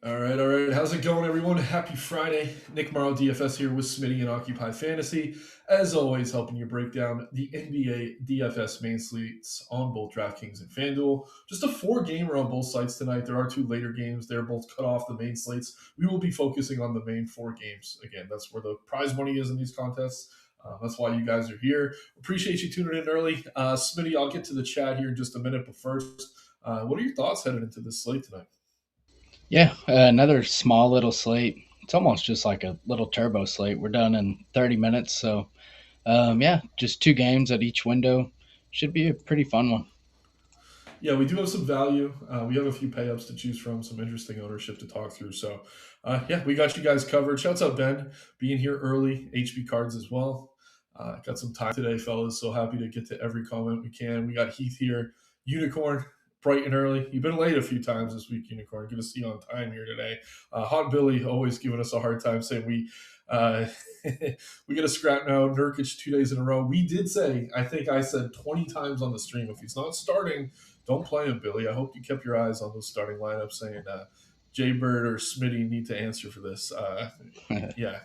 All right, all right. How's it going, everyone? Happy Friday. Nick Marro, DFS here with Smitty and Occupy Fantasy. As always, helping you break down the NBA DFS main slates on both DraftKings and FanDuel. Just a four-gamer on both sites tonight. There are two later games. They're both cut off the main slates. We will be focusing on the main four games. Again, that's where the prize money is in these contests. That's why you guys are here. Appreciate you tuning in early. Smitty, I'll get to the chat here in just a minute, but first, what are your thoughts headed into this slate tonight? Yeah, another small little slate. It's almost just like a little turbo slate. We're done in 30 minutes. So, yeah, just two games at each window. Should be a pretty fun one. Yeah, we do have some value. We have a few payups to choose from, some interesting ownership to talk through. So, yeah, we got you guys covered. Shouts out Ben being here early, HB cards as well. Got some time today, fellas. So happy to get to every comment we can. We got Heath here, Unicorn, bright and early. You've been late a few times this week, Unicorn. Good to see you on time here today. Hot Billy always giving us a hard time saying uh, we get a scrap now. Nurkic 2 days in a row. We did say, I think I said 20 times on the stream, if he's not starting, don't play him, Billy. I hope you kept your eyes on those starting lineups saying Jay Bird or Smitty need to answer for this. Yeah,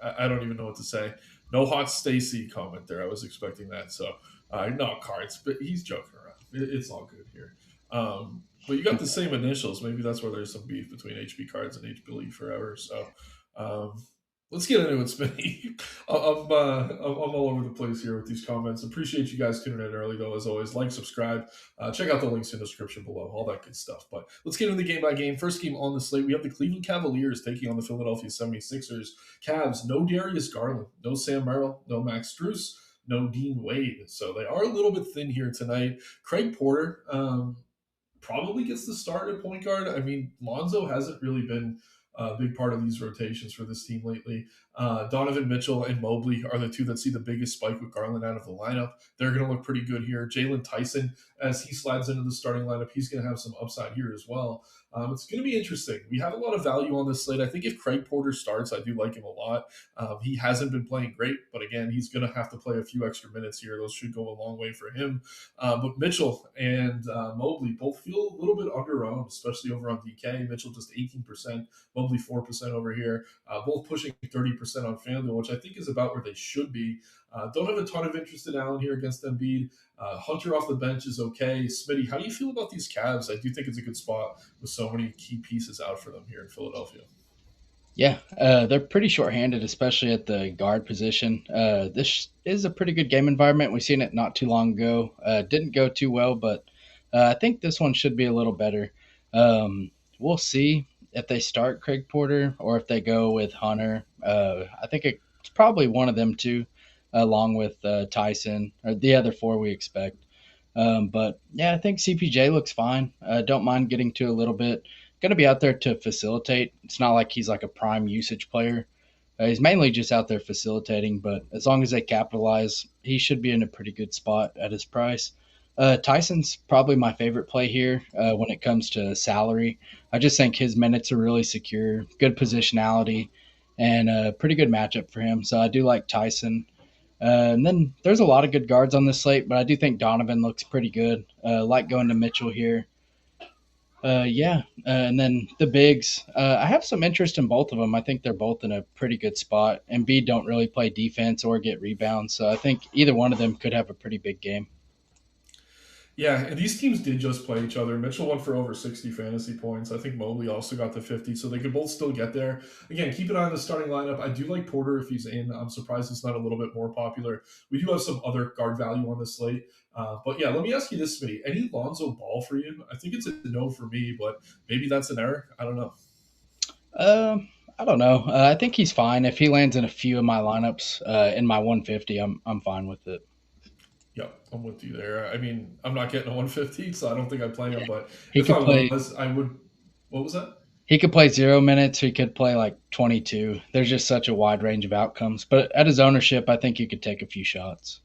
I don't even know what to say. No hot Stacy comment there. I was expecting that. So, not cards, but he's joking around. It's all good here. But you got the same initials. Maybe that's where there's some beef between HB cards and H Billy forever. So, um, let's get into it, Smitty. I'm all over the place here with these comments. Appreciate you guys tuning in early, though, as always. Like, subscribe, check out the links in the description below, all that good stuff. But let's get into the game by game. First game on the slate, we have the Cleveland Cavaliers taking on the Philadelphia 76ers. Cavs, no Darius Garland, no Sam Merrill, no Max Strus, no Dean Wade. So they are a little bit thin here tonight. Craig Porter, probably gets the start at point guard. I mean, Lonzo hasn't really been a big part of these rotations for this team lately. Donovan Mitchell and Mobley are the two that see the biggest spike with Garland out of the lineup. They're going to look pretty good here. Jalen Tyson, as he slides into the starting lineup, he's going to have some upside here as well. It's going to be interesting. We have a lot of value on this slate. I think if Craig Porter starts, I do like him a lot. He hasn't been playing great, but again, he's going to have to play a few extra minutes here. Those should go a long way for him. But Mitchell and Mobley both feel a little bit underowned, especially over on DK. Mitchell just 18%, Mobley 4% over here, both pushing 30% on FanDuel, which I think is about where they should be. Don't have a ton of interest in Allen here against Embiid. Hunter off the bench is okay. Smitty, how do you feel about these Cavs? I do think it's a good spot with so many key pieces out for them here in Philadelphia. Yeah, they're pretty short-handed, especially at the guard position. This is a pretty good game environment. We've seen it not too long ago. Didn't go too well, but I think this one should be a little better. We'll see if they start Craig Porter or if they go with Hunter. I think it's probably one of them two, along with Tyson or the other four we expect. But yeah, I think CPJ looks fine. Don't mind getting to a little bit. Going to be out there to facilitate. It's not like he's like a prime usage player. He's mainly just out there facilitating, but as long as they capitalize, he should be in a pretty good spot at his price. Tyson's probably my favorite play here when it comes to salary. I just think his minutes are really secure, good positionality, and a pretty good matchup for him. So I do like Tyson. And then there's a lot of good guards on this slate, but I do think Donovan looks pretty good. Like going to Mitchell here. Yeah, and then the bigs. I have some interest in both of them. I think they're both in a pretty good spot. Embiid don't really play defense or get rebounds, so I think either one of them could have a pretty big game. Yeah, and these teams did just play each other. Mitchell went for over 60 fantasy points. I think Mobley also got to 50, so they could both still get there. Again, keep an eye on the starting lineup. I do like Porter if he's in. I'm surprised he's not a little bit more popular. We do have some other guard value on this slate. But yeah, let me ask you this, Smitty. Any Lonzo Ball for you? I think it's a no for me, but maybe that's an error. I don't know. I don't know. I think he's fine if he lands in a few of my lineups in my 150. I'm fine with it. Yeah, I'm with you there. I mean, I'm not getting a 150, so I don't think I play him. But He if I could play. was, I would. What was that? He could play 0 minutes. He could play like 22. There's just such a wide range of outcomes. But at his ownership, I think you could take a few shots.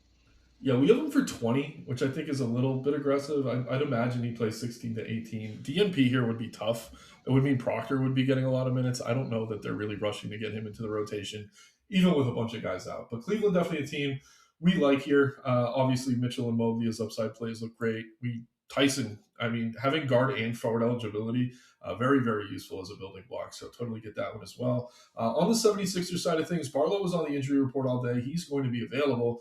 Yeah, we have him for 20, which I think is a little bit aggressive. I'd imagine he plays 16 to 18. DNP here would be tough. It would mean Proctor would be getting a lot of minutes. I don't know that they're really rushing to get him into the rotation, even with a bunch of guys out. But Cleveland definitely a team we like here. Obviously, Mitchell and Mobley as upside plays look great. We Tyson, I mean, having guard and forward eligibility, very, very useful as a building block. So totally get that one as well. On the 76ers side of things, Barlow was on the injury report all day. He's going to be available.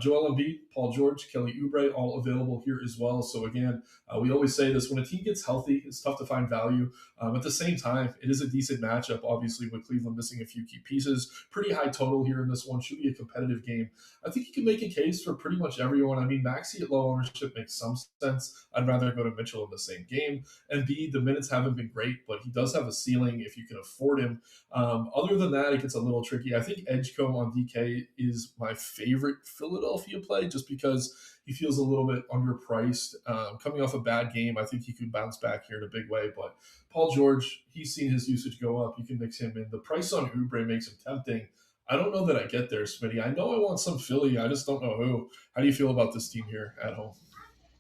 Joel Embiid, Paul George, Kelly Oubre, all available here as well. So again, we always say this: when a team gets healthy, it's tough to find value. At the same time, it is a decent matchup. Obviously, with Cleveland missing a few key pieces, pretty high total here in this one. Should be a competitive game. I think you can make a case for pretty much everyone. I mean, Maxey at low ownership makes some sense. I'd rather go to Mitchell in the same game. Embiid, the minutes haven't been great, but he does have a ceiling if you can afford him. Other than that, it gets a little tricky. I think Edgecombe on DK is my favorite Philadelphia play just because he feels a little bit underpriced. Coming off a bad game, I think he could bounce back here in a big way. But Paul George, he's seen his usage go up. You can mix him in. The price on Oubre makes him tempting. I don't know that I get there, Smitty. I know I want some Philly. I just don't know who. How do you feel about this team here at home?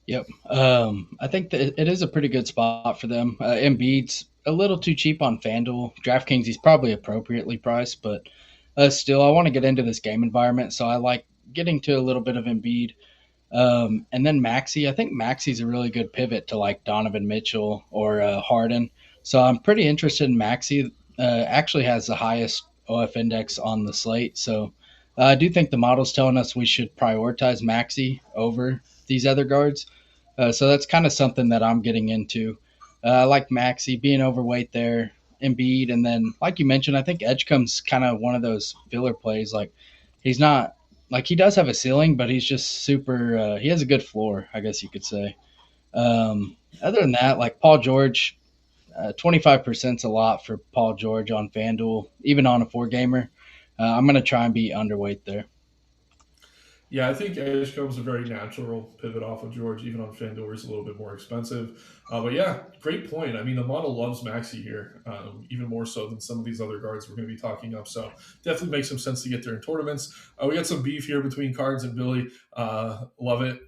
Yep. I think that it is a pretty good spot for them. Embiid's a little too cheap on FanDuel. DraftKings, he's probably appropriately priced, but still, I want to get into this game environment, so I like getting to a little bit of Embiid. And then Maxi, I think Maxi's a really good pivot to like Donovan Mitchell or Harden. So I'm pretty interested in Maxi. Actually has the highest OF index on the slate. So I do think the model's telling us we should prioritize Maxi over these other guards. So that's kind of something that I'm getting into. I like Maxi being overweight there, Embiid, and then like you mentioned, I think Edgecome's kind of one of those filler plays. Like he's not like he does have a ceiling, but he's just super. He has a good floor, I guess you could say. Other than that, like Paul George, 25% is a lot for Paul George on FanDuel, even on a four gamer. I'm gonna try and be underweight there. Yeah, I think Edgecombe's a very natural pivot off of George, even on FanDuel, is a little bit more expensive. But yeah, great point. I mean, the model loves Maxi here, even more so than some of these other guards we're going to be talking up. So definitely makes some sense to get there in tournaments. We got some beef here between Cards and Billy. Love it.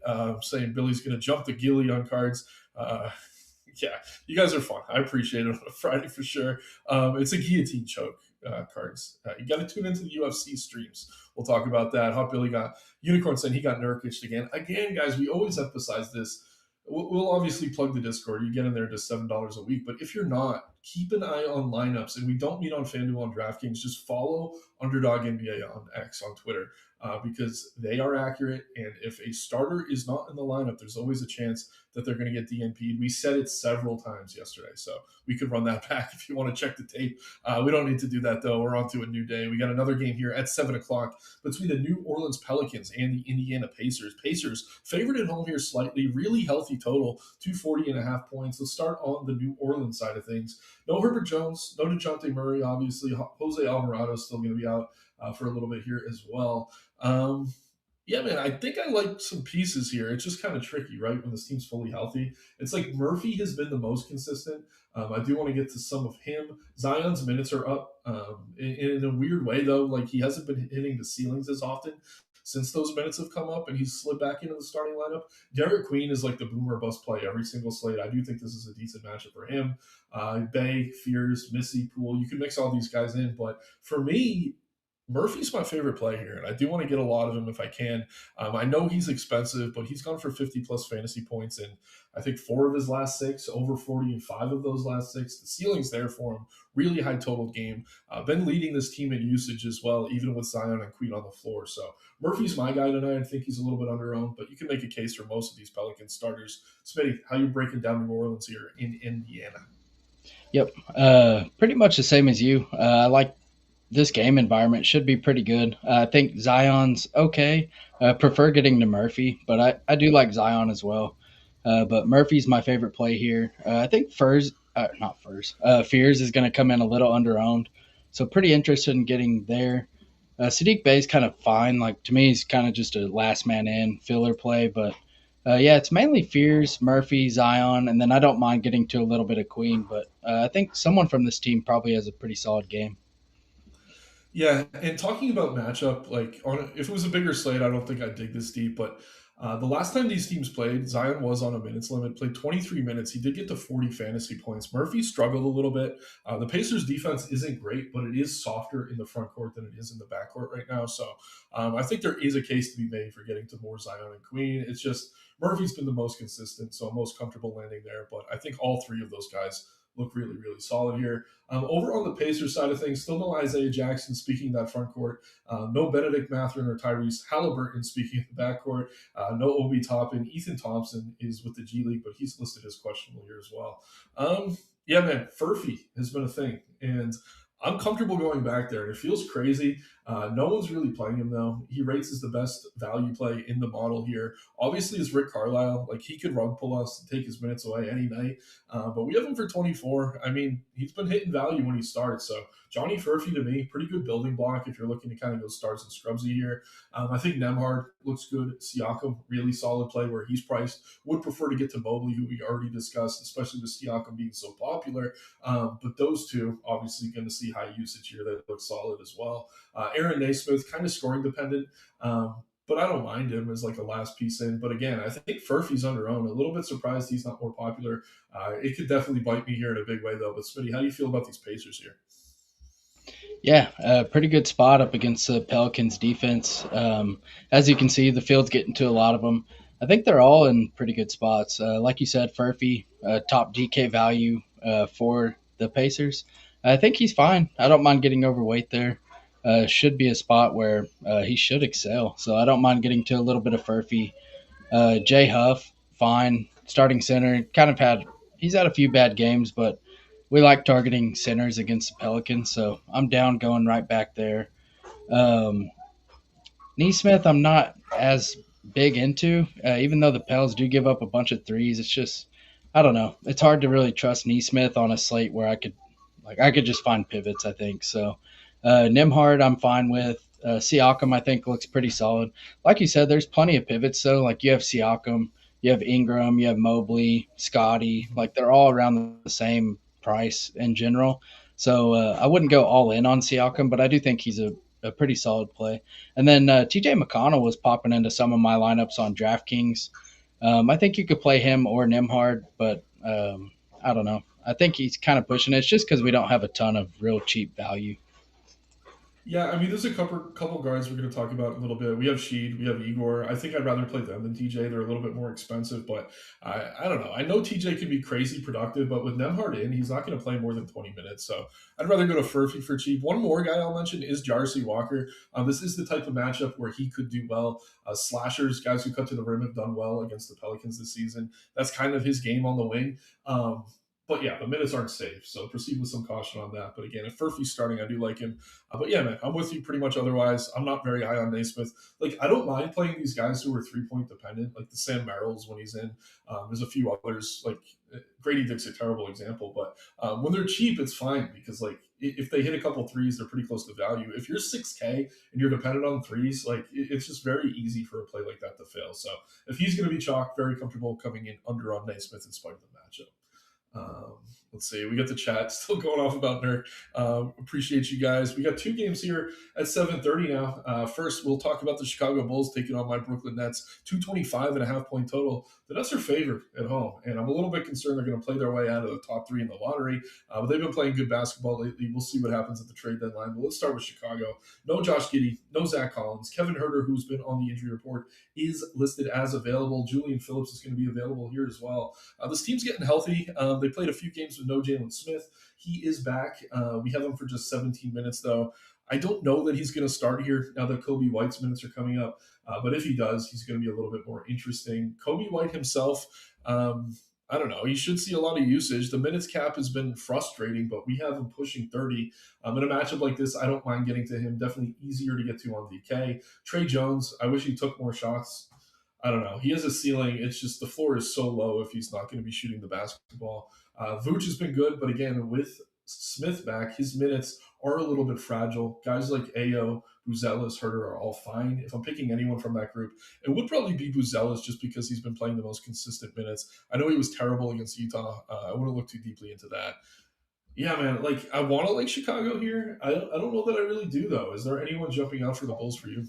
Saying Billy's going to jump the gilly on Cards. Yeah, you guys are fun. I appreciate it on a Friday for sure. It's a guillotine choke. Cards. You got to tune into the UFC streams. We'll talk about that. Hot Billy got Unicorn saying he got Nurkic again. Again, guys, we always emphasize this. We'll obviously plug the Discord. You get in there to $7 a week. But if you're not, keep an eye on lineups. And we don't meet on FanDuel and DraftKings. Just follow Underdog NBA on X on Twitter because they are accurate. And if a starter is not in the lineup, there's always a chance that they're going to get DNP'd. We said it several times yesterday. So we could run that back if you want to check the tape. We don't need to do that, though. We're on to a new day. We got another game here at 7 o'clock between the New Orleans Pelicans and the Indiana Pacers. Pacers favored at home here slightly, really healthy total, 240.5 points. Let's start on the New Orleans side of things. No Herbert Jones, no DeJounte Murray, obviously. Jose Alvarado is still going to be out for a little bit here as well. Yeah, man, I think I like some pieces here. It's just kind of tricky, right? When this team's fully healthy. It's like Murphy has been the most consistent. I do want to get to some of him. Zion's minutes are up in a weird way, though. Like he hasn't been hitting the ceilings as often since those minutes have come up and he's slid back into the starting lineup. Derek Queen is like the boomer bust play every single slate. I do think this is a decent matchup for him. Bay, Fears, Missy, Poole. You can mix all these guys in, but for me, Murphy's my favorite play here, and I do want to get a lot of him if I can. I know he's expensive, but he's gone for 50 plus fantasy points in I think four of his last six, over 40 in five of those last six. The ceiling's there for him. Really high total game. Been leading this team in usage as well, even with Zion and Queen on the floor. So Murphy's my guy tonight. I think he's a little bit under owned, but you can make a case for most of these Pelicans starters. Smitty, how you breaking down New Orleans here in Indiana? Yep. Pretty much the same as you. I like this game environment should be pretty good. I think Zion's okay. Prefer getting to Murphy, but I do like Zion as well. But Murphy's my favorite play here. I think not Furs, Fears is going to come in a little under owned. So pretty interested in getting there. Sadiq Bey's kind of fine. Like to me, he's kind of just a last man in filler play. But yeah, it's mainly Fears, Murphy, Zion, and then I don't mind getting to a little bit of Queen. But I think someone from this team probably has a pretty solid game. Yeah, and talking about matchup, like if it was a bigger slate, I don't think I'd dig this deep. But the last time these teams played, Zion was on a minutes limit, played 23 minutes. He did get to 40 fantasy points. Murphy struggled a little bit. The Pacers' defense isn't great, but it is softer in the front court than it is in the back court right now. So I think there is a case to be made for getting to more Zion and Queen. It's just Murphy's been the most consistent, so I'm most comfortable landing there. But I think all three of those guys look really, really solid here. Over on the Pacers side of things, still no Isaiah Jackson speaking that front court, no Benedict Mathurin or Tyrese Halliburton speaking of the backcourt, no Obi Toppin. Ethan Thompson is with the G League, but he's listed as questionable here as well. Yeah, man, Furphy has been a thing, and I'm comfortable going back there. And it feels crazy. No one's really playing him though. He rates as the best value play in the model here. Obviously, it's Rick Carlisle. Like he could rug pull us and take his minutes away any night. But we have him for 24. I mean, he's been hitting value when he starts. So Johnny Furphy to me, pretty good building block if you're looking to kind of go stars and scrubsy here. I think Nemhard looks good. Siakam, really solid play where he's priced. Would prefer to get to Mobley, who we already discussed, especially with Siakam being so popular. But those two, obviously, going to see high usage here that looks solid as well. Aaron Naismith, kind of scoring dependent. But I don't mind him as like a last piece in. But again, I think Furphy's under owned. A little bit surprised he's not more popular. It could definitely bite me here in a big way, though. But Smitty, how do you feel about these Pacers here? Yeah, pretty good spot up against the Pelicans defense. As you can see, the field's getting to a lot of them. I think they're all in pretty good spots. Like you said, Furphy, top DK value for the Pacers. I think he's fine. I don't mind getting overweight there. Should be a spot where he should excel. So I don't mind getting to a little bit of Furphy. Jay Huff, fine. Starting center, he's had a few bad games, but we like targeting centers against the Pelicans, so I'm down going right back there. Um, Neesmith, I'm not as big into, even though the Pels do give up a bunch of threes. It's just, I don't know. It's hard to really trust Neesmith on a slate where I could just find pivots. I think so. Nimhard, I'm fine with. Siakam, I think looks pretty solid. Like you said, there's plenty of pivots. So like you have Siakam, you have Ingram, you have Mobley, Scotty. Like they're all around the same price in general. So I wouldn't go all in on Siakam, but I do think he's a pretty solid play. And then TJ McConnell was popping into some of my lineups on DraftKings. I think you could play him or Nimhard, but I don't know. I think he's kind of pushing it. It's just because we don't have a ton of real cheap value. Yeah, I mean, there's a couple guards we're going to talk about in a little bit. We have Sheed, we have Igor. I think I'd rather play them than TJ. They're a little bit more expensive, but I don't know. I know TJ can be crazy productive, but with Nemhard in, he's not going to play more than 20 minutes. So I'd rather go to Furphy for cheap. One more guy I'll mention is Jarcy Walker. This is the type of matchup where he could do well. Slashers, guys who cut to the rim, have done well against the Pelicans this season. That's kind of his game on the wing. But yeah, the minutes aren't safe, so proceed with some caution on that. But again, if Furphy's starting, I do like him. But yeah, man, I'm with you pretty much otherwise. I'm not very high on Naismith. Like, I don't mind playing these guys who are 3 point dependent, like the Sam Merrills when he's in. There's a few others, like Grady Dick's a terrible example, but when they're cheap, it's fine because, like, if they hit a couple threes, they're pretty close to value. If you're 6K and you're dependent on threes, like, it's just very easy for a play like that to fail. So if he's going to be chalk, very comfortable coming in under on Naismith in spite of the matchup. Let's see. We got the chat still going off about Nurk. Appreciate you guys. We got two games here at 7:30 now. First, we'll talk about the Chicago Bulls taking on my Brooklyn Nets. 225.5 point total. The Nets are favored at home, and I'm a little bit concerned they're going to play their way out of the top three in the lottery. But they've been playing good basketball lately. We'll see what happens at the trade deadline. But let's start with Chicago. No Josh Giddey, no Zach Collins. Kevin Herter, who's been on the injury report, is listed as available. Julian Phillips is going to be available here as well. This team's getting healthy. They played a few games with no Jalen Smith. He is back. We have him for just 17 minutes, though. I don't know that he's going to start here now that Kobe White's minutes are coming up. But if he does, he's going to be a little bit more interesting. Kobe White himself, I don't know. He should see a lot of usage. The minutes cap has been frustrating, but we have him pushing 30. In a matchup like this, I don't mind getting to him. Definitely easier to get to on DK. Trey Jones, I wish he took more shots. I don't know. He has a ceiling. It's just the floor is so low if he's not going to be shooting the basketball. Vooch has been good, but again, with Smith back, his minutes are a little bit fragile. Guys like Ayo, Buzelis, Herter are all fine. If I'm picking anyone from that group, it would probably be Buzelis just because he's been playing the most consistent minutes. I know he was terrible against Utah. I wouldn't look too deeply into that. Yeah, man. Like I want to like Chicago here. I don't know that I really do though. Is there anyone jumping out for the Bulls for you?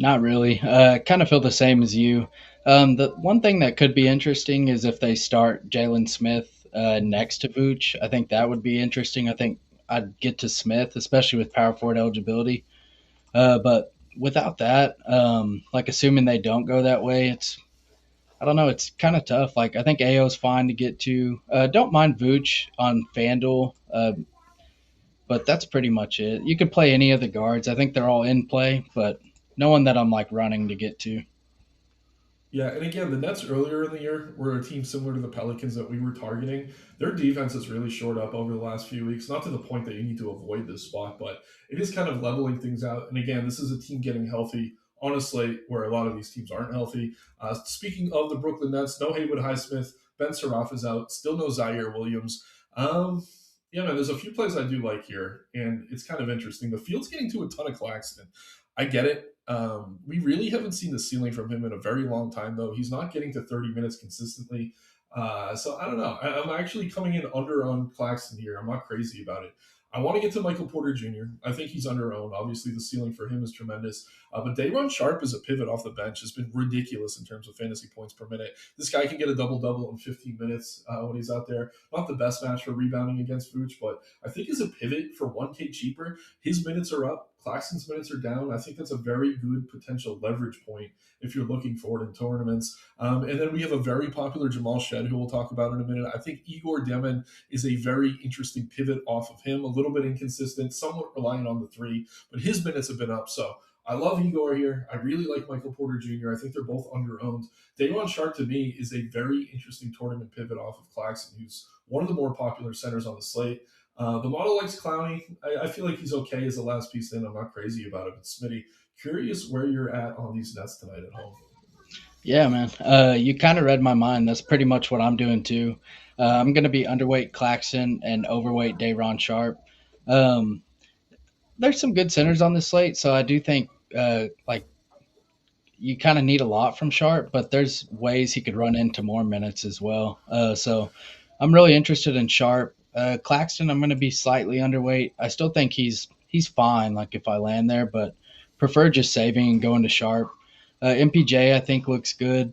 Not really. Kind of feel the same as you. The one thing that could be interesting is if they start Jalen Smith next to Vooch. I think that would be interesting. I think I'd get to Smith, especially with power forward eligibility. But without that, like assuming they don't go that way, it's I don't know. It's kind of tough. Like I think AO's fine to get to. Don't mind Vooch on FanDuel, but that's pretty much it. You could play any of the guards. I think they're all in play, but no one that I'm like running to get to. Yeah, and again, the Nets earlier in the year were a team similar to the Pelicans that we were targeting. Their defense has really shored up over the last few weeks, not to the point that you need to avoid this spot, but it is kind of leveling things out. And again, this is a team getting healthy on a slate where a lot of these teams aren't healthy. Speaking of the Brooklyn Nets, no Haywood Highsmith, Ben Saraf is out, still no Zaire Williams. Yeah, man, there's a few plays I do like here, and it's kind of interesting. The field's getting to a ton of Claxton. I get it. We really haven't seen the ceiling from him in a very long time, though. He's not getting to 30 minutes consistently. So I don't know. I'm actually coming in under on Claxton here. I'm not crazy about it. I want to get to Michael Porter Jr. I think he's under owned. Obviously, the ceiling for him is tremendous. But Dayron Sharp as a pivot off the bench has been ridiculous in terms of fantasy points per minute. This guy can get a double double in 15 minutes when he's out there. Not the best match for rebounding against Vooch, but I think as a pivot for 1K cheaper, his minutes are up. Claxton's minutes are down. I think that's a very good potential leverage point if you're looking forward in tournaments. And then we have a very popular Jamal Shed, who we'll talk about in a minute. I think Igor Demin is a very interesting pivot off of him, a little bit inconsistent, somewhat reliant on the three, but his minutes have been up. So I love Igor here. I really like Michael Porter Jr. I think they're both under-owned. Dayon Sharp, to me, is a very interesting tournament pivot off of Claxton, who's one of the more popular centers on the slate. The model likes Clowney. I feel like he's okay as the last piece in. I'm not crazy about it. But Smitty, curious where you're at on these Nets tonight at home. Yeah, man. You kind of read my mind. That's pretty much what I'm doing too. I'm going to be underweight Claxton and overweight Dayron Sharp. Um, there's some good centers on this slate, so I do think like you kind of need a lot from Sharp, but there's ways he could run into more minutes as well. So I'm really interested in Sharp. Claxton, I'm going to be slightly underweight. I still think he's fine. Like if I land there, but prefer just saving and going to Sharp. MPJ I think looks good.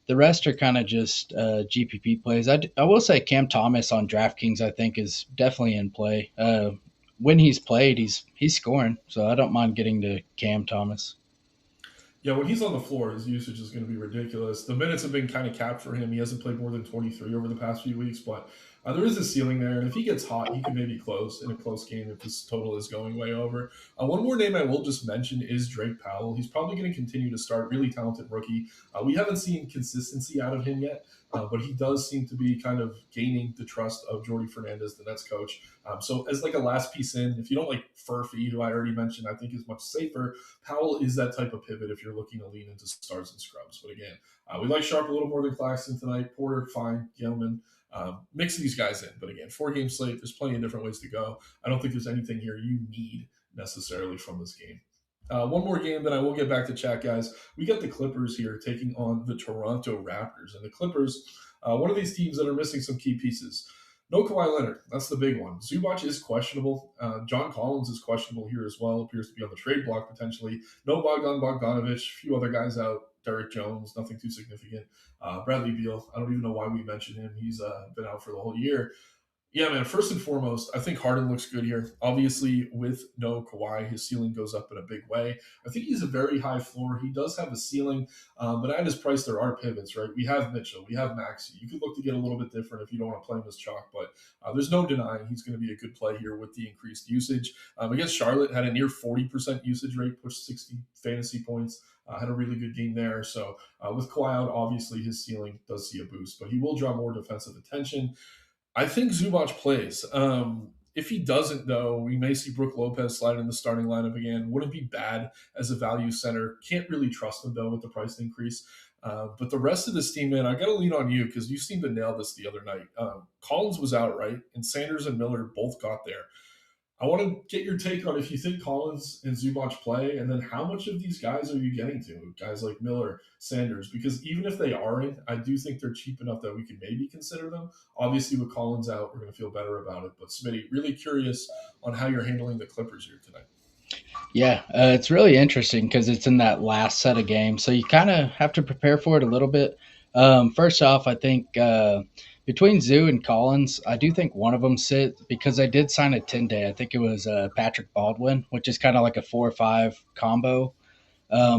The rest are kind of just GPP plays. I will say Cam Thomas on DraftKings I think is definitely in play. When he's played, he's scoring, so I don't mind getting to Cam Thomas. Yeah, when he's on the floor, his usage is going to be ridiculous. The minutes have been kind of capped for him. He hasn't played more than 23 over the past few weeks, but there is a ceiling there. And if he gets hot, he could maybe close in a close game if this total is going way over. One more name I will just mention is Drake Powell. He's probably going to continue to start. Really talented rookie. We haven't seen consistency out of him yet, but he does seem to be kind of gaining the trust of Jordy Fernandez, the Nets coach. So as like a last piece in, if you don't like Furphy, who I already mentioned, I think is much safer. Powell is that type of pivot if you're looking to lean into stars and scrubs. But again, we like Sharp a little more than Claxton tonight. Porter, fine. Gentlemen, mix these guys in. But again, 4 game slate, there's plenty of different ways to go. I don't think there's anything here you need necessarily from this game. One more game, then I will get back to chat, guys. We got the Clippers here taking on the Toronto Raptors. And the Clippers, one of these teams that are missing some key pieces. No Kawhi Leonard. That's the big one. Zubac is questionable. John Collins is questionable here as well. Appears to be on the trade block potentially. No Bogdan Bogdanovic. A few other guys out. Derek Jones, nothing too significant. Bradley Beal. I don't even know why we mentioned him. He's been out for the whole year. Yeah, man. First and foremost, I think Harden looks good here. Obviously, with no Kawhi, his ceiling goes up in a big way. I think he's a very high floor. He does have a ceiling, but at his price, there are pivots, right? We have Mitchell, we have Maxey. You could look to get a little bit different if you don't want to play him as chalk, but there's no denying he's going to be a good play here with the increased usage. Against Charlotte, had a near 40% usage rate, pushed 60 fantasy points. Had a really good game there. So with Kawhi out, obviously his ceiling does see a boost, but he will draw more defensive attention. I think Zubac plays. If he doesn't, though, we may see Brook Lopez slide in the starting lineup again. Wouldn't be bad as a value center. Can't really trust him, though, with the price increase. But the rest of this team, man, I got to lean on you because you seemed to nail this the other night. Collins was out, right? And Sanders and Miller both got there. I want to get your take on if you think Collins and Zubac play, and then how much of these guys are you getting to? Guys like Miller, Sanders, because even if they are in, I do think they're cheap enough that we can maybe consider them. Obviously, with Collins out, we're going to feel better about it. But Smitty, really curious on how you're handling the Clippers here tonight. Yeah, it's really interesting because it's in that last set of games, so you kind of have to prepare for it a little bit. First off, I think between Zoo and Collins, I do think one of them sit because they did sign a 10-day. I think it was Patrick Baldwin, which is kind of like a 4 or 5 combo.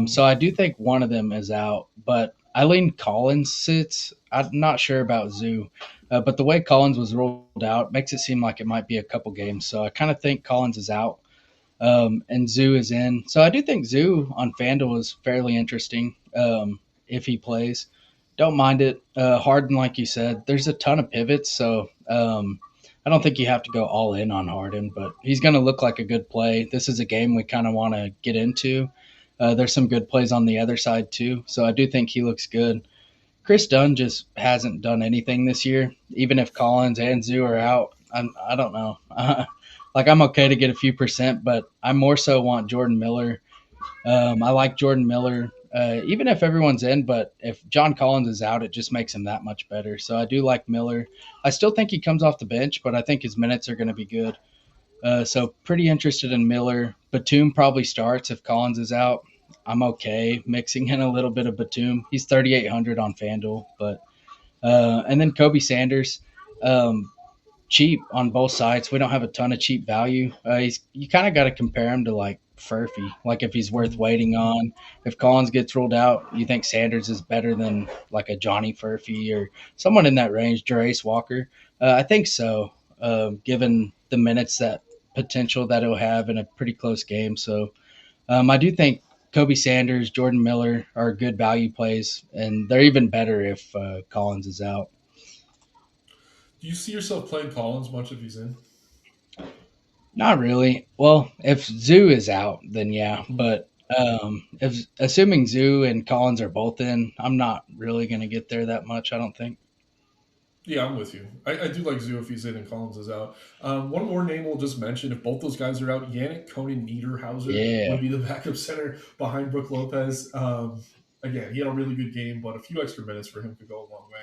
So I do think one of them is out, but I lean Collins sits. I'm not sure about Zoo, but the way Collins was rolled out makes it seem like it might be a couple games. So I kind of think Collins is out, and Zoo is in. So I do think Zoo on FanDuel is fairly interesting if he plays. Don't mind it. Harden, like you said, there's a ton of pivots, so I don't think you have to go all in on Harden, but he's going to look like a good play. This is a game we kind of want to get into. There's some good plays on the other side too, so I do think he looks good. Chris Dunn just hasn't done anything this year. Even if Collins and Zoo are out, I don't know. Like I'm okay to get a few percent, but I more so want Jordan Miller. I like Jordan Miller, even if everyone's in, but if John Collins is out, it just makes him that much better. So I do like Miller. I still think he comes off the bench, but I think his minutes are going to be good. So pretty interested in Miller. Batum probably starts if Collins is out. I'm okay mixing in a little bit of Batum. He's 3,800 on FanDuel, but and then Kobe Sanders. Um, Cheap on both sides. We don't have a ton of cheap value. He's you kind of got to compare him to like Furphy, like if he's worth waiting on. If Collins gets ruled out, you think Sanders is better than like a Johnny Furphy or someone in that range, Jerace Walker? I think so, given the minutes that potential that he'll have in a pretty close game. So I do think Kobe Sanders, Jordan Miller are good value plays, and they're even better if Collins is out. Do you see yourself playing Collins much if he's in? Not really. Well, if Zoo is out, then yeah. But if assuming Zoo and Collins are both in, I'm not really going to get there that much. I don't think. Yeah, I'm with you. I do like Zoo if he's in and Collins is out. One more name we'll just mention. If both those guys are out, Yannick Conan Niederhauser would Yeah, be the backup center behind Brook Lopez. Again, he had a really good game, but a few extra minutes for him could go a long way.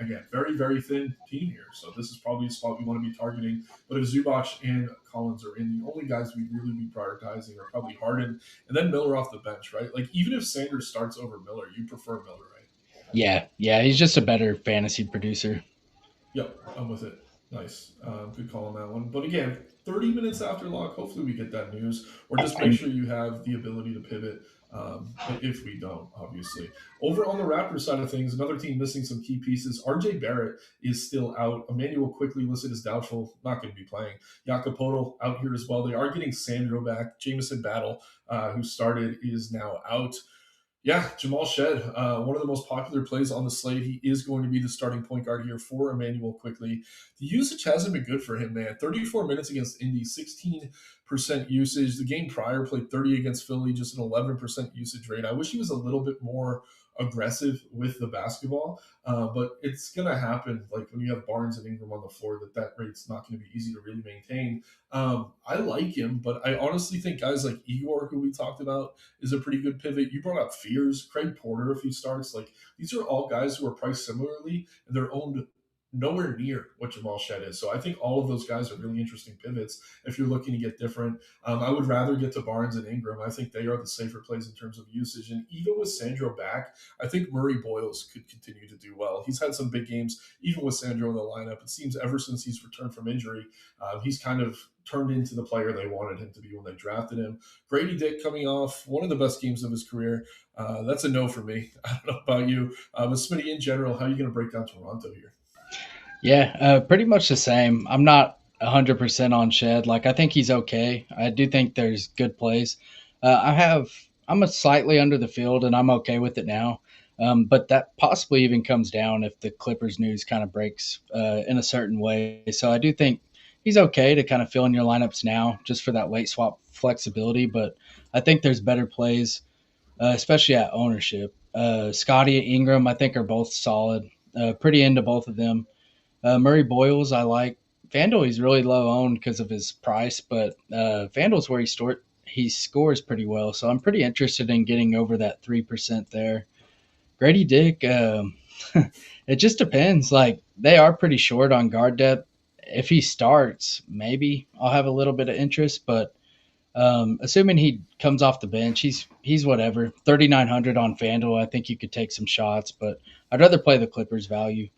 Again, very, very thin team here. So this is probably a spot we want to be targeting. But if Zubac and Collins are in, the only guys we'd really be prioritizing are probably Harden and then Miller off the bench, right? Like, even if Sanders starts over Miller, you prefer Miller, right? yeah. He's just a better fantasy producer. Yep, I'm with it. Nice. Good call on that one. But again, 30 minutes after lock, hopefully we get that news, or just make sure you have the ability to pivot if we don't, obviously. Over on the Raptors side of things, another team missing some key pieces. RJ Barrett is still out. Emmanuel quickly listed as doubtful, not going to be playing. Jakopoto out here as well. They are getting Sandro back. Jamison Battle, who started, is now out. Yeah, Jamal Shed, one of the most popular plays on the slate. He is going to be the starting point guard here for Emmanuel quickly. The usage hasn't been good for him, man. 34 minutes against Indy, 16% usage. The game prior played 30 against Philly, just an 11% usage rate. I wish he was a little bit more aggressive with the basketball, but it's going to happen. Like when you have Barnes and Ingram on the floor, that rate's not going to be easy to really maintain. I like him, but I honestly think guys like Igor, who we talked about, is a pretty good pivot. You brought up Fears, Craig Porter if he starts. Like these are all guys who are priced similarly and they're owned nowhere near what Jamal Shed is. So I think all of those guys are really interesting pivots if you're looking to get different. I would rather get to Barnes and Ingram. I think they are the safer plays in terms of usage. And even with Sandro back, I think Murray Boyles could continue to do well. He's had some big games, even with Sandro in the lineup. It seems ever since he's returned from injury, he's kind of turned into the player they wanted him to be when they drafted him. Grady Dick coming off one of the best games of his career. That's a no for me. I don't know about you. But Smitty, in general, how are you going to break down Toronto here? Yeah, pretty much the same. I'm not 100% on Shed. Like I think he's okay. I do think there's good plays. I'm a slightly under the field, and I'm okay with it now. But that possibly even comes down if the Clippers news kind of breaks in a certain way. So I do think he's okay to kind of fill in your lineups now, just for that late swap flexibility. But I think there's better plays, especially at ownership. Scotty and Ingram, I think, are both solid. Pretty into both of them. Murray Boyles, I like. FanDuel he's really low owned because of his price, but FanDuel's where he scores pretty well. So I'm pretty interested in getting over that 3% there. Grady Dick, it just depends. Like they are pretty short on guard depth. If he starts, maybe I'll have a little bit of interest, but assuming he comes off the bench, he's whatever 3,900 on FanDuel. I think you could take some shots, but I'd rather play the Clippers value.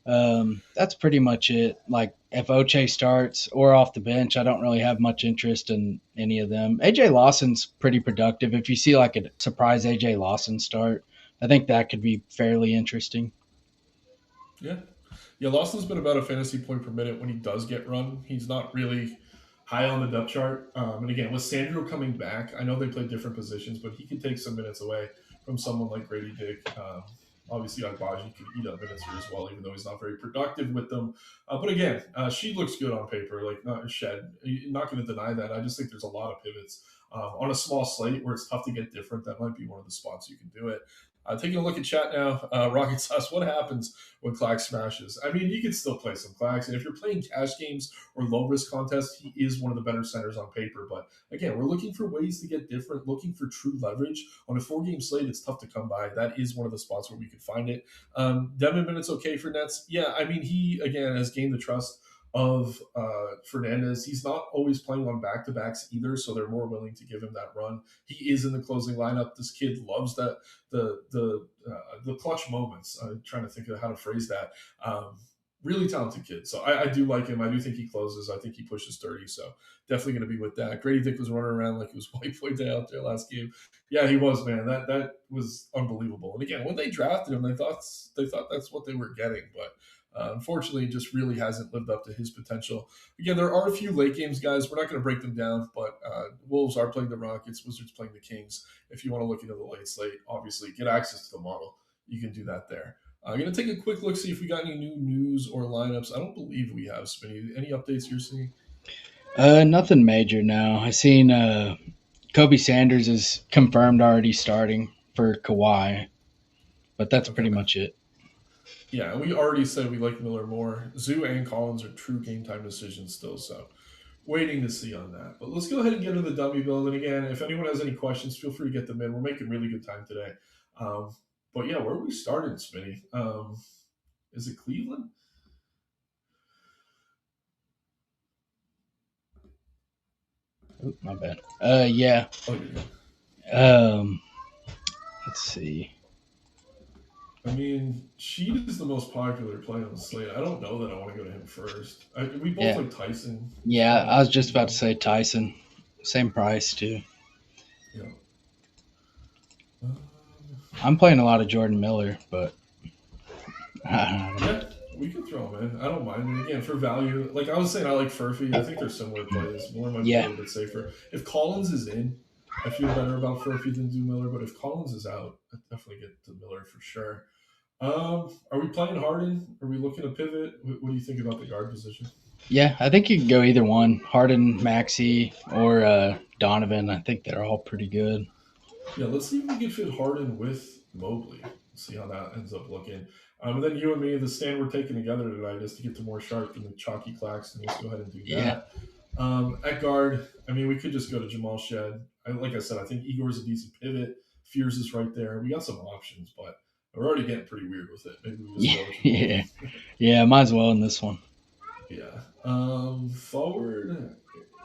That's pretty much it. Like if Oche starts or off the bench, I don't really have much interest in any of them. AJ Lawson's pretty productive. If you see like a surprise AJ Lawson start, I think that could be fairly interesting. Yeah. Yeah, Lawson's been about a fantasy point per minute when he does get run. He's not really high on the depth chart. And again, with Sandro coming back, I know they play different positions, but he could take some minutes away from someone like Grady Dick. Obviously, Agbaji could eat up minutes here as well, even though he's not very productive with them. But again, she looks good on paper, like not Shed. Not going to deny that. I just think there's a lot of pivots on a small slate where it's tough to get different. That might be one of the spots you can do it. Taking a look at chat now, Rocket Sauce, what happens when Clack smashes? I mean, you can still play some Clacks, and if you're playing cash games or low risk contests, he is one of the better centers on paper. But again, we're looking for ways to get different, looking for true leverage. On a 4 game slate, it's tough to come by. That is one of the spots where we could find it. Devin Minutes okay for Nets. Yeah, I mean, he, again, has gained the trust of Fernandez. He's not always playing on back to backs either, so they're more willing to give him that run. He is in the closing lineup. This kid loves that the clutch moments. I'm trying to think of how to phrase that. Really talented kid. So I do like him. I do think he closes. I think he pushes 30. So definitely going to be with that. Grady Dick was running around like it was white boy day out there last game. Yeah, he was, man. That was unbelievable. And again, when they drafted him, they thought that's what they were getting, but unfortunately, just really hasn't lived up to his potential. Again, there are a few late games, guys. We're not going to break them down, but Wolves are playing the Rockets, Wizards playing the Kings. If you want to look into the late slate, obviously get access to the model. You can do that there. I'm going to take a quick look, see if we got any new news or lineups. I don't believe we have, Spinny. Any updates you're seeing? Nothing major now. I seen Kobe Sanders is confirmed already starting for Kawhi, but that's Okay. pretty much it. Yeah, we already said we like Miller more. Zoo and Collins are true game time decisions still, so waiting to see on that. But let's go ahead and get into the dummy build. And again, if anyone has any questions, feel free to get them in. We're making really good time today. But yeah, where are we starting, Smitty? Is it Cleveland? Oop, my bad. Yeah. Oh, yeah. Let's see. I mean, Sheed is the most popular play on the slate. I don't know that I want to go to him first. We both Yeah. like Tyson. Yeah, I was just about to say Tyson. Same price too. Yeah. I'm playing a lot of Jordan Miller, but I don't know. Yeah, we can throw him in. I don't mind. And again, for value, like I was saying, I like Furphy. I think they're similar plays. Miller might be a Yeah. little bit safer. If Collins is in, I feel better about Furphy than do Miller. But if Collins is out, I definitely get to Miller for sure. Are we playing Harden? Are we looking to pivot? What do you think about the guard position? Yeah, I think you can go either one. Harden, Maxey, or Donovan. I think they're all pretty good. Yeah, let's see if we can fit Harden with Mobley. See how that ends up looking. And then you and me, the stand we're taking together tonight is to get to more sharp than the chalky Claxton. Let's go ahead and do Yeah. that. At guard, I mean, we could just go to Jamal Shed. Like I said, I think Igor's a decent pivot. Fears is right there. We got some options, but we're already getting pretty weird with it. Maybe we just Yeah. go with Yeah. Yeah, might as well in this one. Yeah. Forward.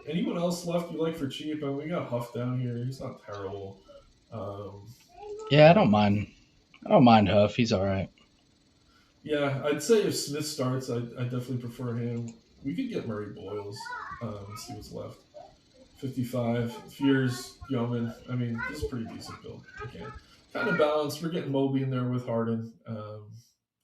Anyone else left you like for cheap? I mean, we got Huff down here. He's not terrible. Um, Yeah, I don't mind. I don't mind Huff. He's all right. yeah, I'd say if Smith starts, I definitely prefer him. We could get Murray Boyles. See what's left. 55. Fears, Yeoman. I mean, this is a pretty decent build. Again, kind of balanced. We're getting Mobley in there with Harden.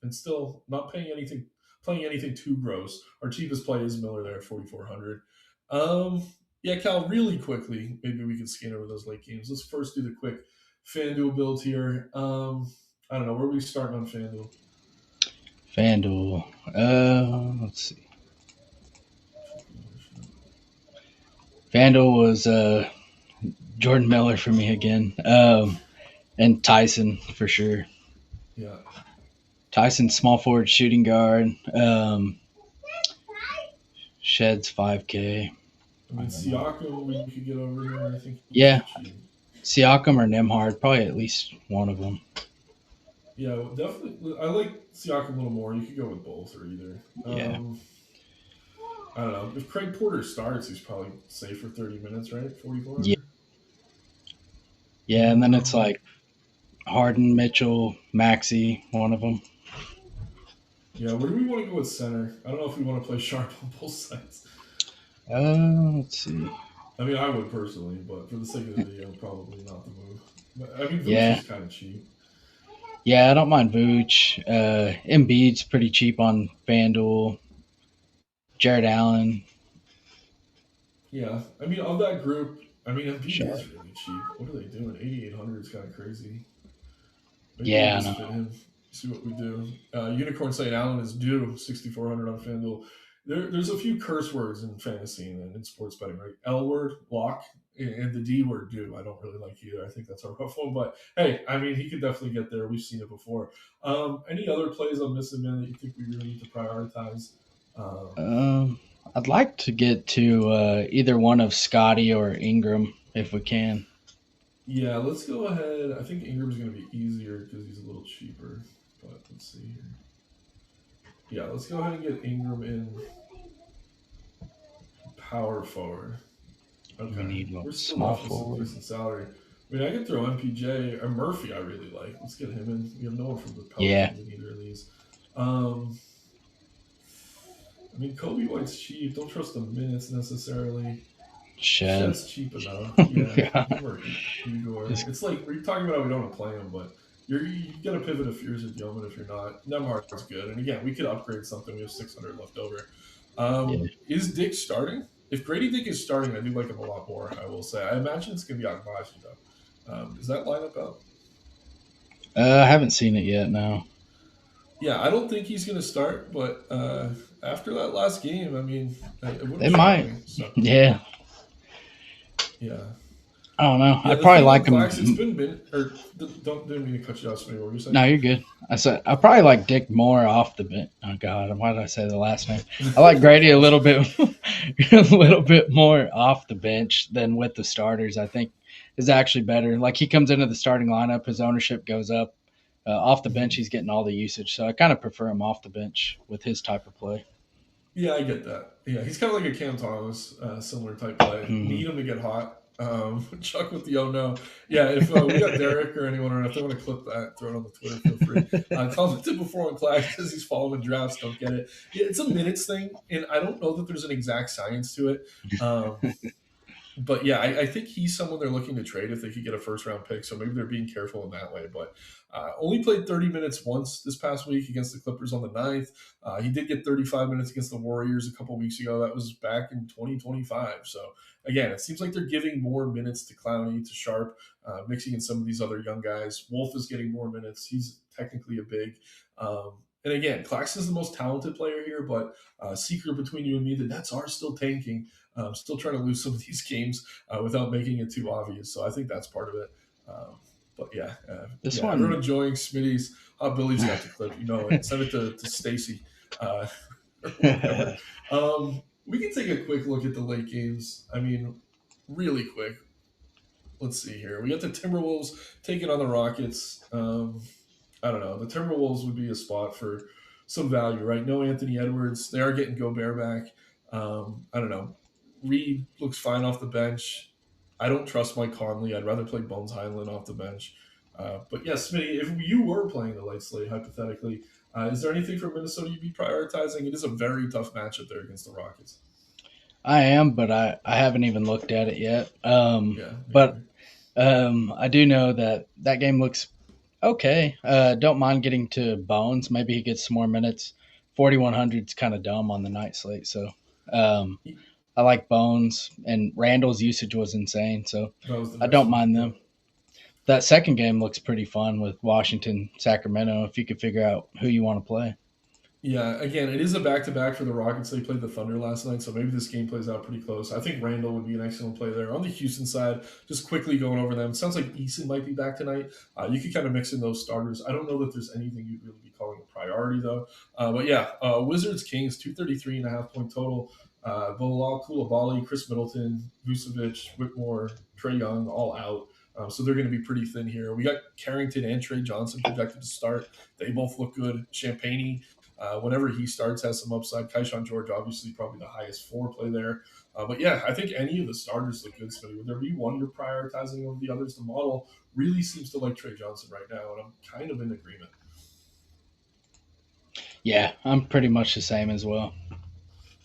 And still not playing anything too gross. Our cheapest play is Miller there at 4,400. Um, yeah, Cal, really quickly, maybe we can scan over those late games. Let's first do the quick FanDuel build here. I don't know. Where are we starting on FanDuel? FanDuel. Let's see. FanDuel was Jordan Miller for me again. And Tyson for sure. Yeah. Tyson, small forward, shooting guard. Sheds 5K. I I mean, don't know. Siakam, we could get over here. I think he's Yeah, cheap. Siakam or Nimhard, probably at least one of them. Yeah, well, definitely. I like Siakam a little more. You could go with both or either. Yeah, I don't know. If Craig Porter starts, he's probably safe for 30 minutes, right? yeah, 4,400. yeah. And then it's like Harden, Mitchell, Maxi, one of them. Yeah, where do we want to go with center? I don't know if we want to play sharp on both sides. Let's see. I mean, I would personally, but for the sake of the video, probably not the move. But I mean, Vooch Yeah, is kind of cheap. yeah. I don't mind Vooch. Embiid's pretty cheap on FanDuel. Jared Allen, Yeah, I mean, of that group, I mean, Embiid sure. is really cheap. What are they doing? 8,800 is kind of crazy. Maybe we Yeah, I just know. fit him. See what we do. Unicorn saying Allen is due 6,400 on FanDuel. There's a few curse words in fantasy and in sports betting, right? L word, lock, and the D word, due. I don't really like either. I think that's our rough one. But hey, I mean, he could definitely get there. We've seen it before. Any other plays I'm missing, man, that you think we really need to prioritize? Um, Um, I'd like to get to either one of Scotty or Ingram if we can. yeah, let's go ahead. I think Ingram's going to be easier because he's a little cheaper. But let's see here. Yeah, let's go ahead and get Ingram in power forward. We Okay. need one We're still small left with some forward. decent salary. I mean, I could throw MPJ or Murphy. I really like. Let's get him in. We have no one from the Yeah, Pelicans in either of these. Um, I mean, Kobe White's cheap. Don't trust the minutes necessarily. Shed. Shed's cheap enough. Yeah, Yeah. him or Igor. It's like we're talking about how we don't want to play him, but you got to pivot if yours is Yeoman if you're not. Nemhard's good, and again, we could upgrade something. We have 600 left over. Yeah. Is Dick starting? If Grady Dick is starting, I do like him a lot more. I will say. I imagine it's going to be Agbaji though. Is that lineup out? I haven't seen it yet. No. Yeah, I don't think he's going to start, but after that last game, I mean, it They wouldn't shock might. me. So Yeah. yeah, I don't know. yeah. I'd The probably thing on like Clax, it's him. been or don't didn't mean to cut you off. What were you saying? No, you're good. I said I probably like Dick more off the bench. Oh God, why did I say the last name? I like Grady a little Close. bit, a little bit more off the bench than with the starters. I think is actually better. Like he comes into the starting lineup, his ownership goes up. Off the bench, Mhm. he's getting all the usage. So I kind of prefer him off the bench with his type of play. Yeah, I get that. Yeah, he's kind of like a Cam Thomas, similar type play. Hmm. Need him to get hot. Chuck with the oh no. Yeah, if we got Derek or anyone, or if they want to clip that, throw it on the Twitter, feel free. Commented before on Clash because he's following drafts, don't get it. Yeah, it's a minutes thing, and I don't know that there's an exact science to it. But yeah, I think he's someone they're looking to trade if they could get a first round pick. So maybe they're being careful in that way. But only played 30 minutes once this past week against the Clippers on the 9th. He did get 35 minutes against the Warriors a couple weeks ago. That was back in 2025. So again, it seems like they're giving more minutes to Clowney, to Sharp, mixing in some of these other young guys. Wolf is getting more minutes. He's technically a big. And again, Claxton's the most talented player here, but secret between you and me, the Nets are still tanking. Still trying to lose some of these games without making it too obvious. So I think that's part of it. But yeah, This yeah, everyone one, enjoying Smitty's. Hot Billy's got the clip. You know it. Send it to Stacy or whatever. We can take a quick look at the late games. I mean, really quick. Let's see here. We got the Timberwolves taking on the Rockets. I don't know. The Timberwolves would be a spot for some value, right? No Anthony Edwards. They are getting Gobert back. I don't know. Reed looks fine off the bench. I don't trust Mike Conley. I'd rather play Bones Highland off the bench. But yeah, Smitty, if you were playing the light slate, hypothetically, is there anything from Minnesota you'd be prioritizing? It is a very tough matchup there against the Rockets. I am, but I haven't even looked at it yet. Yeah, me But neither. I do know that that game looks okay. Don't mind getting to Bones. Maybe he gets some more minutes. 4,100 is kind of dumb on the night slate. So um, I like Bones, and Randall's usage was insane. So That was the I next don't one. mind Yep. them. That second game looks pretty fun with Washington, Sacramento, if you could figure out who you want to play. Yeah, again, it is a back to back for the Rockets. They played the Thunder last night, so maybe this game plays out pretty close. I think Randall would be an excellent play there. On the Houston side, just quickly going over them, it sounds like Eason might be back tonight. You could kind of mix in those starters. I don't know that there's anything you'd really be calling a priority, though. But yeah, Wizards Kings, 233.5 point total. Bilal Koulibaly, Chris Middleton, Vucevic, Whitmore, Trey Young, all out. So they're going to be pretty thin here. We got Carrington and Trey Johnson projected to start. They both look good. Champagne, whenever he starts, has some upside. Kaishan George, obviously, probably the highest floor play there. But yeah, I think any of the starters look good, Smitty. Would there be one you're prioritizing over the others? The model really seems to like Trey Johnson right now, and I'm kind of in agreement. Yeah, I'm pretty much the same as well.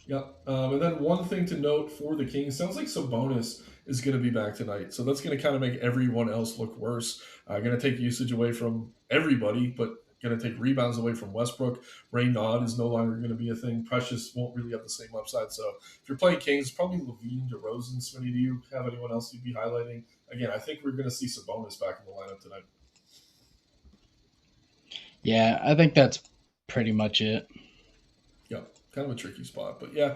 Yeah. And then one thing to note for the Kings sounds like Sabonis is going to be back tonight. So that's going to kind of make everyone else look worse. Going to take usage away from everybody, but going to take rebounds away from Westbrook. Ray Nod is no longer going to be a thing. Precious won't really have the same upside. So if you're playing Kings, probably Levine, DeRozan, Smitty. Do you have anyone else you'd be highlighting? Again, I think we're going to see Sabonis back in the lineup tonight. Yeah, I think that's pretty much it. Yeah, kind of a tricky spot. But yeah,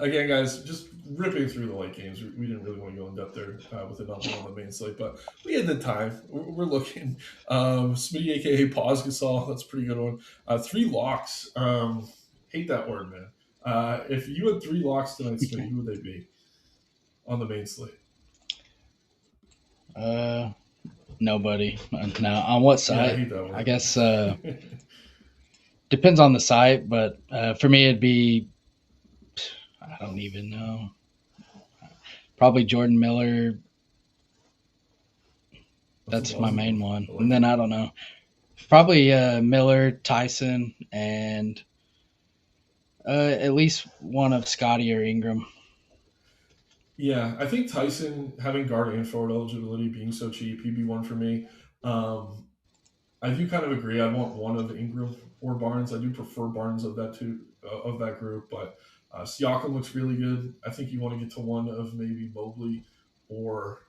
again, guys, just ripping through the late games. We didn't really want to go in depth there with another on the main slate, but we had the time. We're looking. Smitty, aka Pause Gasol, that's a pretty good one. Three locks. Hate that word, man. If you had three locks tonight, Smitty, who would they be on the main slate? Nobody. Now, on what Yeah, I site? hate that word. I guess depends on the site, but for me, it'd be I don't even know. Probably Jordan Miller. That's a That's my ballsy main one. one, I like and it. then I don't know. Probably Miller, Tyson, and at least one of Scotty or Ingram. Yeah, I think Tyson having guard and forward eligibility being so cheap, he'd be one for me. Um, I do kind of agree. I want one of Ingram or Barnes. I do prefer Barnes of that two of that group, but Siakam looks really good. I think you want to get to one of maybe Mobley or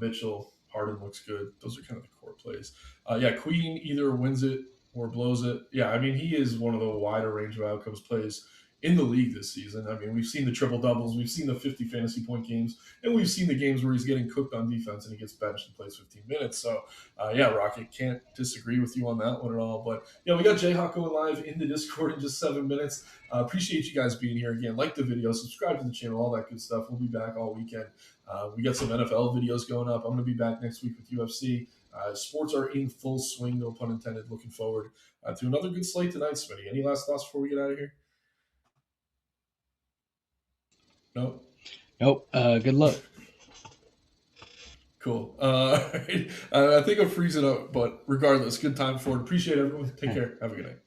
Mitchell. Harden looks good. Those are kind of the core plays. Yeah, Queen either wins it or blows it. Yeah, I mean he is one of the wider range of outcomes plays in the league this season. I mean we've seen the triple doubles, we've seen the 50 fantasy point games, and we've seen the games where he's getting cooked on defense and he gets benched and plays 15 minutes. So yeah, Rocket, can't disagree with you on that one at all. But yeah, we got Jayhawk going live in the Discord in just 7 minutes. Appreciate you guys being here again. Like the video, subscribe to the channel, all that good stuff. We'll be back all weekend. We got some NFL videos going up. I'm going to be back next week with UFC. Sports are in full swing, no pun intended. Looking forward to another good slate tonight, Smitty. Any last thoughts before we get out of here? No? Nope. Good luck. Cool. I think I'm freezing up, but regardless, good time for it. Appreciate everyone. Take care. Have a good night.